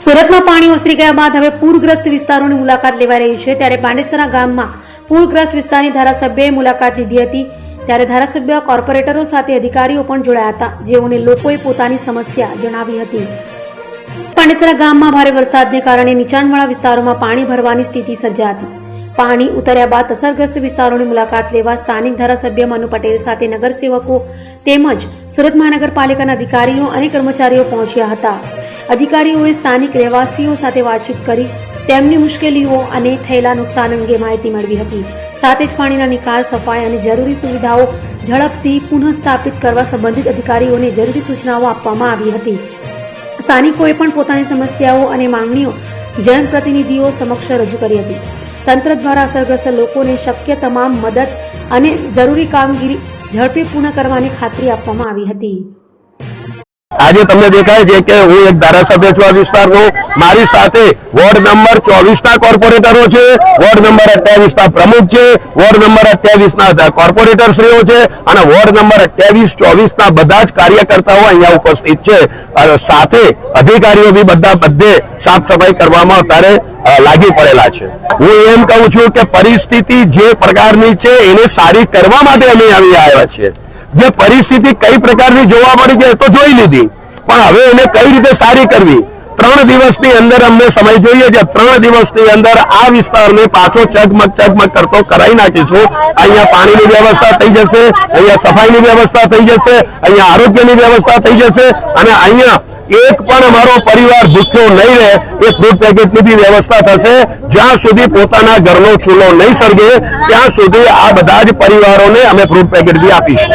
સુરતમાં પાણી ઓસરી ગયા બાદ હવે પૂરગ્રસ્ત વિસ્તારોની મુલાકાત લેવાઈ રહી છે। ત્યારે પાંડેસરા ગામમાં પૂરગ્રસ્ત વિસ્તારની ધારાસભ્યએ મુલાકાત લીધી હતી। ત્યારે ધારાસભ્ય કોર્પોરેટરો સાથે અધિકારીઓ પણ જોડાયા હતા, જેઓને લોકોએ પોતાની સમસ્યા જણાવી હતી। પાંડેસરા ગામમાં ભારે વરસાદને કારણે નીચાણવાળા વિસ્તારોમાં પાણી ભરવાની સ્થિતિ સર્જાઈ હતી। પાણી ઉતર્યા બાદ અસરગ્રસ્ત વિસ્તારોની મુલાકાત લેવા સ્થાનિક ધારાસભ્ય મનુ પટેલ સાથે નગરસેવકો તેમજ સુરત મહાનગરપાલિકાના અધિકારીઓ અને કર્મચારીઓ પહોંચ્યા હતા। અધિકારીઓએ સ્થાનિક રહેવાસીઓ સાથે વાતચીત કરી તેમની મુશ્કેલીઓ અને થયેલા નુકસાન અંગે માહિતી મેળવી હતી। સાથે જ પાણીના નિકાલ, સફાઈ અને જરૂરી સુવિધાઓ ઝડપથી પુનઃસ્થાપિત કરવા સંબંધિત અધિકારીઓને જરૂરી સૂચનાઓ આપવામાં આવી હતી। સ્થાનિકોએ પણ પોતાની સમસ્યાઓ અને માંગણીઓ જનપ્રતિનિધિઓ સમક્ષ રજૂ કરી હતી। તંત્ર દ્વારા અસરગ્રસ્ત લોકોને શક્ય તમામ મદદ અને જરૂરી કામગીરી ઝડપી પૂર્ણ કરવાની ખાતરી આપવામાં આવી હતી। આજે તમને દેખાય છે કે હું એક ધારાસભ્ય છું આ વિસ્તારનો। મારી સાથે વોર્ડ નંબર 24 ના કોર્પોરેટરો છે, વોર્ડ નંબર 28 ના પ્રમુખ છે, વોર્ડ નંબર 28 ના કોર્પોરેટરશ્રીઓ છે અને વોર્ડ નંબર 28, 24 ના બધા જ કાર્યકર્તાઓ અહીંયા ઉપસ્થિત છે। સાથે અધિકારીઓ બી બધે સાફ સફાઈ કરવામાં અત્યારે લાગી પડેલા છે। હું એમ કહું છું કે પરિસ્થિતિ જે પ્રકારની છે એને સારી કરવા માટે અમે આવી આવ્યા છીએ। જે પરિસ્થિતિ કઈ પ્રકારની જોવા મળી છે તો જોઈ લીધી, પણ હવે એને કઈ રીતે સારી કરવી 3 દિવસની અંદર અમને સમય જોઈએ છે। 3 દિવસની અંદર આ વિસ્તારને પાછો ચગમગ કરતો કરાવી નાખીશું। અહીંયા પાણીની વ્યવસ્થા થઈ જશે, અહીંયા સફાઈની વ્યવસ્થા થઈ જશે, અહીંયા આરોગ્યની વ્યવસ્થા થઈ જશે અને અહીંયા એક પણ અમારો પરિવાર ભૂખ્યો નહીં રહે એ ફ્રૂટ પેકેટની બી વ્યવસ્થા થશે। જ્યાં સુધી પોતાના ઘરનો ચૂલો નહીં સળગે ત્યાં સુધી આ બધા જ પરિવારોને અમે ફ્રૂટ પેકેટ બી આપીશું।